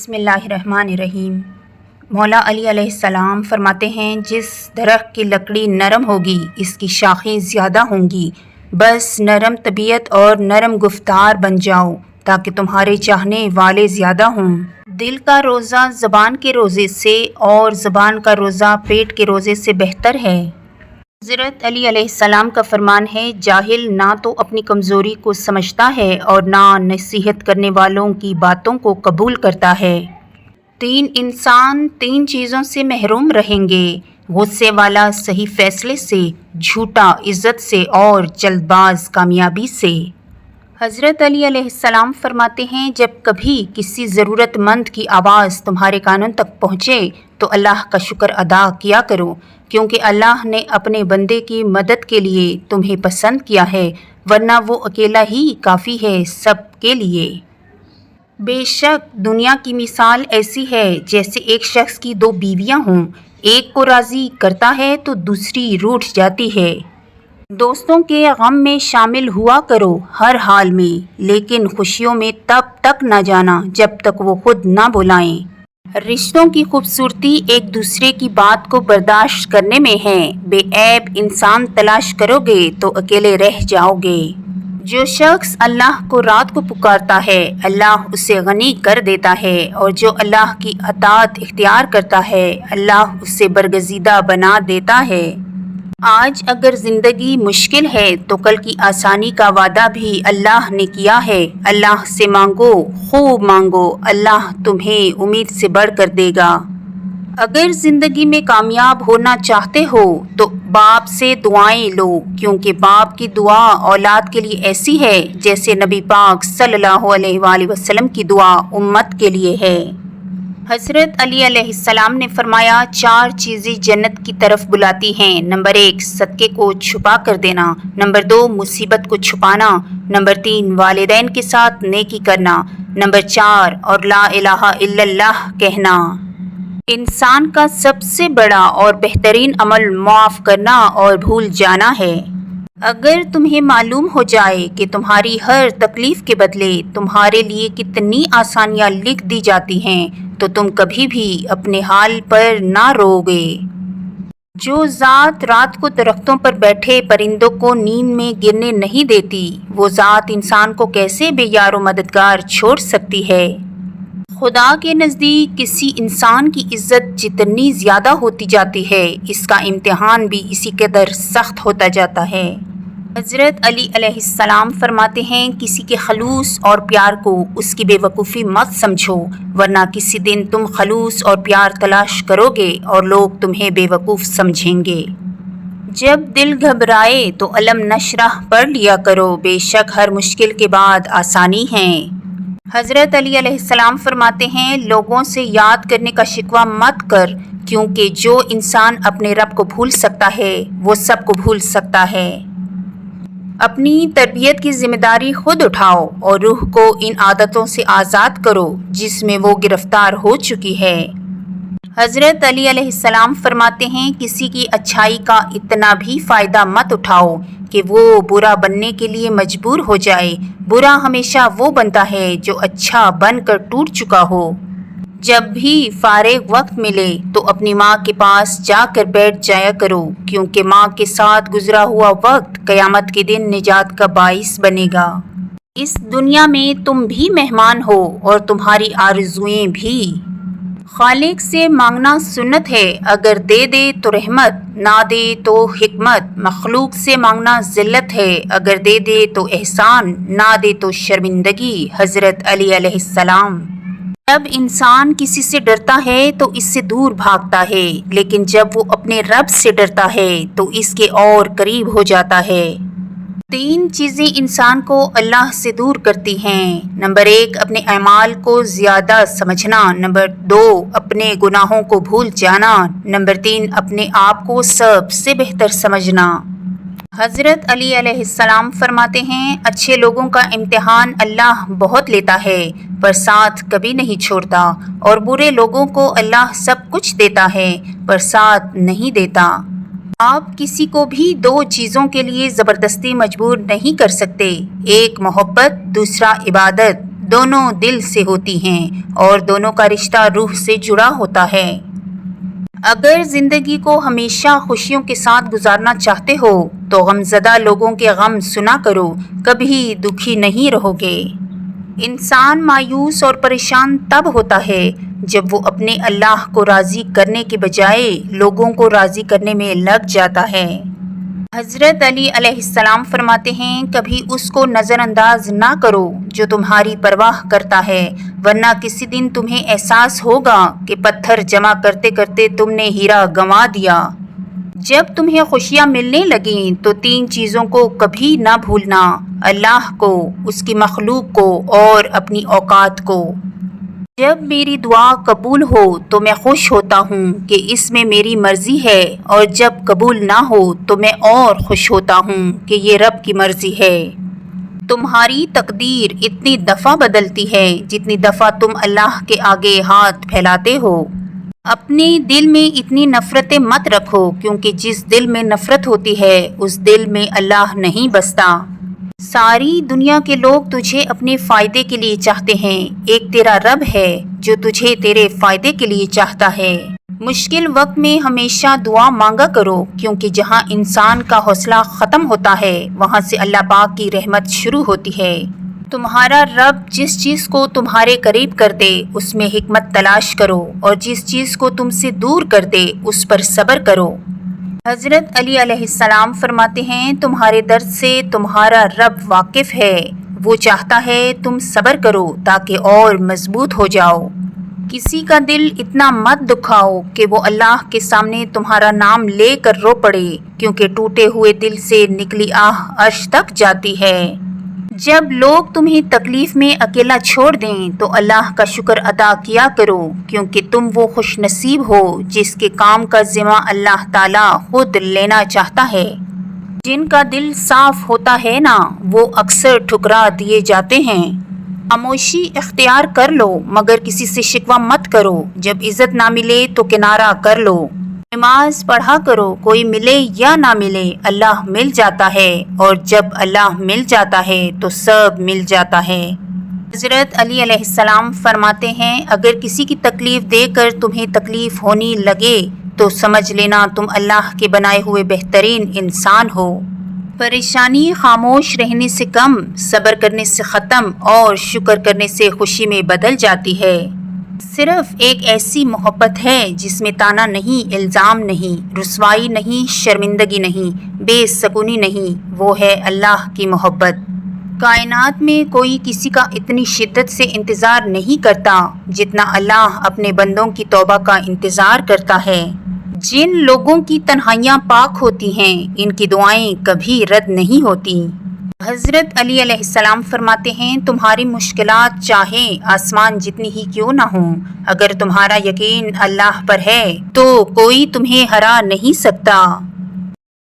بسم اللہ الرحمن الرحیم۔ مولا علی علیہ السلام فرماتے ہیں، جس درخت کی لکڑی نرم ہوگی اس کی شاخیں زیادہ ہوں گی، بس نرم طبیعت اور نرم گفتار بن جاؤ تاکہ تمہارے چاہنے والے زیادہ ہوں۔ دل کا روزہ زبان کے روزے سے اور زبان کا روزہ پیٹ کے روزے سے بہتر ہے۔ حضرت علی علیہ السلام کا فرمان ہے، جاہل نہ تو اپنی کمزوری کو سمجھتا ہے اور نہ نصیحت کرنے والوں کی باتوں کو قبول کرتا ہے۔ تین انسان تین چیزوں سے محروم رہیں گے: غصے والا صحیح فیصلے سے، جھوٹا عزت سے اور جلد باز کامیابی سے۔ حضرت علی علیہ السلام فرماتے ہیں، جب کبھی کسی ضرورت مند کی آواز تمہارے کانوں تک پہنچے تو اللہ کا شکر ادا کیا کرو، کیونکہ اللہ نے اپنے بندے کی مدد کے لیے تمہیں پسند کیا ہے، ورنہ وہ اکیلا ہی کافی ہے سب کے لیے۔ بے شک دنیا کی مثال ایسی ہے جیسے ایک شخص کی دو بیویاں ہوں، ایک کو راضی کرتا ہے تو دوسری روٹھ جاتی ہے۔ دوستوں کے غم میں شامل ہوا کرو ہر حال میں، لیکن خوشیوں میں تب تک نہ جانا جب تک وہ خود نہ بلائیں۔ رشتوں کی خوبصورتی ایک دوسرے کی بات کو برداشت کرنے میں ہے۔ بے عیب انسان تلاش کرو گے تو اکیلے رہ جاؤ گے۔ جو شخص اللہ کو رات کو پکارتا ہے اللہ اسے غنی کر دیتا ہے، اور جو اللہ کی اطاعت اختیار کرتا ہے اللہ اسے برگزیدہ بنا دیتا ہے۔ آج اگر زندگی مشکل ہے تو کل کی آسانی کا وعدہ بھی اللہ نے کیا ہے۔ اللہ سے مانگو، خوب مانگو، اللہ تمہیں امید سے بڑھ کر دے گا۔ اگر زندگی میں کامیاب ہونا چاہتے ہو تو باپ سے دعائیں لو، کیونکہ باپ کی دعا اولاد کے لیے ایسی ہے جیسے نبی پاک صلی اللہ علیہ وآلہ وسلم کی دعا امت کے لیے ہے۔ حضرت علی علیہ السلام نے فرمایا، چار چیزیں جنت کی طرف بلاتی ہیں: نمبر 1 صدقے کو چھپا کر دینا، نمبر 2 مصیبت کو چھپانا، نمبر 3 والدین کے ساتھ نیکی کرنا، نمبر 4 اور لا الہ الا اللہ کہنا۔ انسان کا سب سے بڑا اور بہترین عمل معاف کرنا اور بھول جانا ہے۔ اگر تمہیں معلوم ہو جائے کہ تمہاری ہر تکلیف کے بدلے تمہارے لیے کتنی آسانیاں لکھ دی جاتی ہیں تو تم کبھی بھی اپنے حال پر نہ رو گے۔ جو ذات رات کو درختوں پر بیٹھے پرندوں کو نیند میں گرنے نہیں دیتی، وہ ذات انسان کو کیسے بے یار و مددگار چھوڑ سکتی ہے؟ خدا کے نزدیک کسی انسان کی عزت جتنی زیادہ ہوتی جاتی ہے، اس کا امتحان بھی اسی قدر سخت ہوتا جاتا ہے۔ حضرت علی علیہ السلام فرماتے ہیں، کسی کے خلوص اور پیار کو اس کی بے وقوفی مت سمجھو، ورنہ کسی دن تم خلوص اور پیار تلاش کرو گے اور لوگ تمہیں بے وقوف سمجھیں گے۔ جب دل گھبرائے تو علم نشرح پڑھ لیا کرو، بے شک ہر مشکل کے بعد آسانی ہے۔ حضرت علی علیہ السلام فرماتے ہیں، لوگوں سے یاد کرنے کا شکوہ مت کر، کیونکہ جو انسان اپنے رب کو بھول سکتا ہے وہ سب کو بھول سکتا ہے۔ اپنی تربیت کی ذمہ داری خود اٹھاؤ اور روح کو ان عادتوں سے آزاد کرو جس میں وہ گرفتار ہو چکی ہے۔ حضرت علی علیہ السلام فرماتے ہیں، کسی کی اچھائی کا اتنا بھی فائدہ مت اٹھاؤ کہ وہ برا بننے کے لیے مجبور ہو جائے۔ برا ہمیشہ وہ بنتا ہے جو اچھا بن کر ٹوٹ چکا ہو۔ جب بھی فارغ وقت ملے تو اپنی ماں کے پاس جا کر بیٹھ جایا کرو، کیونکہ ماں کے ساتھ گزرا ہوا وقت قیامت کے دن نجات کا باعث بنے گا۔ اس دنیا میں تم بھی مہمان ہو اور تمہاری آرزوئیں بھی۔ خالق سے مانگنا سنت ہے، اگر دے دے تو رحمت، نہ دے تو حکمت۔ مخلوق سے مانگنا ذلت ہے، اگر دے دے تو احسان، نہ دے تو شرمندگی۔ حضرت علی علیہ السلام۔ جب انسان کسی سے ڈرتا ہے تو اس سے دور بھاگتا ہے، لیکن جب وہ اپنے رب سے ڈرتا ہے تو اس کے اور قریب ہو جاتا ہے۔ تین چیزیں انسان کو اللہ سے دور کرتی ہیں: نمبر 1 اپنے اعمال کو زیادہ سمجھنا، نمبر 2 اپنے گناہوں کو بھول جانا، نمبر 3 اپنے آپ کو سب سے بہتر سمجھنا۔ حضرت علی علیہ السلام فرماتے ہیں، اچھے لوگوں کا امتحان اللہ بہت لیتا ہے پر ساتھ کبھی نہیں چھوڑتا، اور برے لوگوں کو اللہ سب کچھ دیتا ہے پر ساتھ نہیں دیتا۔ آپ کسی کو بھی دو چیزوں کے لیے زبردستی مجبور نہیں کر سکتے: ایک محبت، دوسرا عبادت۔ دونوں دل سے ہوتی ہیں اور دونوں کا رشتہ روح سے جڑا ہوتا ہے۔ اگر زندگی کو ہمیشہ خوشیوں کے ساتھ گزارنا چاہتے ہو تو غمزدہ لوگوں کے غم سنا کرو، کبھی دکھی نہیں رہو گے۔ انسان مایوس اور پریشان تب ہوتا ہے جب وہ اپنے اللہ کو راضی کرنے کے بجائے لوگوں کو راضی کرنے میں لگ جاتا ہے۔ حضرت علی علیہ السلام فرماتے ہیں، کبھی اس کو نظر انداز نہ کرو جو تمہاری پرواہ کرتا ہے، ورنہ کسی دن تمہیں احساس ہوگا کہ پتھر جمع کرتے کرتے تم نے ہیرا گنوا دیا۔ جب تمہیں خوشیاں ملنے لگیں تو 3 چیزوں کو کبھی نہ بھولنا: اللہ کو، اس کی مخلوق کو اور اپنی اوقات کو۔ جب میری دعا قبول ہو تو میں خوش ہوتا ہوں کہ اس میں میری مرضی ہے، اور جب قبول نہ ہو تو میں اور خوش ہوتا ہوں کہ یہ رب کی مرضی ہے۔ تمہاری تقدیر اتنی دفعہ بدلتی ہے جتنی دفعہ تم اللہ کے آگے ہاتھ پھیلاتے ہو۔ اپنے دل میں اتنی نفرتیں مت رکھو، کیونکہ جس دل میں نفرت ہوتی ہے اس دل میں اللہ نہیں بستا۔ ساری دنیا کے لوگ تجھے اپنے فائدے کے لیے چاہتے ہیں، ایک تیرا رب ہے جو تجھے تیرے فائدے کے لیے چاہتا ہے۔ مشکل وقت میں ہمیشہ دعا مانگا کرو، کیونکہ جہاں انسان کا حوصلہ ختم ہوتا ہے وہاں سے اللہ پاک کی رحمت شروع ہوتی ہے۔ تمہارا رب جس چیز کو تمہارے قریب کر دے اس میں حکمت تلاش کرو، اور جس چیز کو تم سے دور کر دے اس پر صبر کرو۔ حضرت علی علیہ السلام فرماتے ہیں، تمہارے درد سے تمہارا رب واقف ہے، وہ چاہتا ہے تم صبر کرو تاکہ اور مضبوط ہو جاؤ۔ کسی کا دل اتنا مت دکھاؤ کہ وہ اللہ کے سامنے تمہارا نام لے کر رو پڑے، کیونکہ ٹوٹے ہوئے دل سے نکلی آہ عرش تک جاتی ہے۔ جب لوگ تمہیں تکلیف میں اکیلا چھوڑ دیں تو اللہ کا شکر ادا کیا کرو، کیونکہ تم وہ خوش نصیب ہو جس کے کام کا ذمہ اللہ تعالیٰ خود لینا چاہتا ہے۔ جن کا دل صاف ہوتا ہے نا، وہ اکثر ٹھکرا دیے جاتے ہیں۔ خاموشی اختیار کر لو مگر کسی سے شکوہ مت کرو، جب عزت نہ ملے تو کنارہ کر لو۔ نماز پڑھا کرو، کوئی ملے یا نہ ملے اللہ مل جاتا ہے، اور جب اللہ مل جاتا ہے تو سب مل جاتا ہے۔ حضرت علی علیہ السلام فرماتے ہیں، اگر کسی کی تکلیف دے کر تمہیں تکلیف ہونی لگے تو سمجھ لینا تم اللہ کے بنائے ہوئے بہترین انسان ہو۔ پریشانی خاموش رہنے سے کم، صبر کرنے سے ختم، اور شکر کرنے سے خوشی میں بدل جاتی ہے۔ صرف ایک ایسی محبت ہے جس میں طعنہ نہیں، الزام نہیں، رسوائی نہیں، شرمندگی نہیں، بے سکونی نہیں، وہ ہے اللہ کی محبت۔ کائنات میں کوئی کسی کا اتنی شدت سے انتظار نہیں کرتا جتنا اللہ اپنے بندوں کی توبہ کا انتظار کرتا ہے۔ جن لوگوں کی تنہائیاں پاک ہوتی ہیں ان کی دعائیں کبھی رد نہیں ہوتی۔ حضرت علی علیہ السلام فرماتے ہیں، تمہاری مشکلات چاہیں آسمان جتنی ہی کیوں نہ ہوں، اگر تمہارا یقین اللہ پر ہے تو کوئی تمہیں ہرا نہیں سکتا۔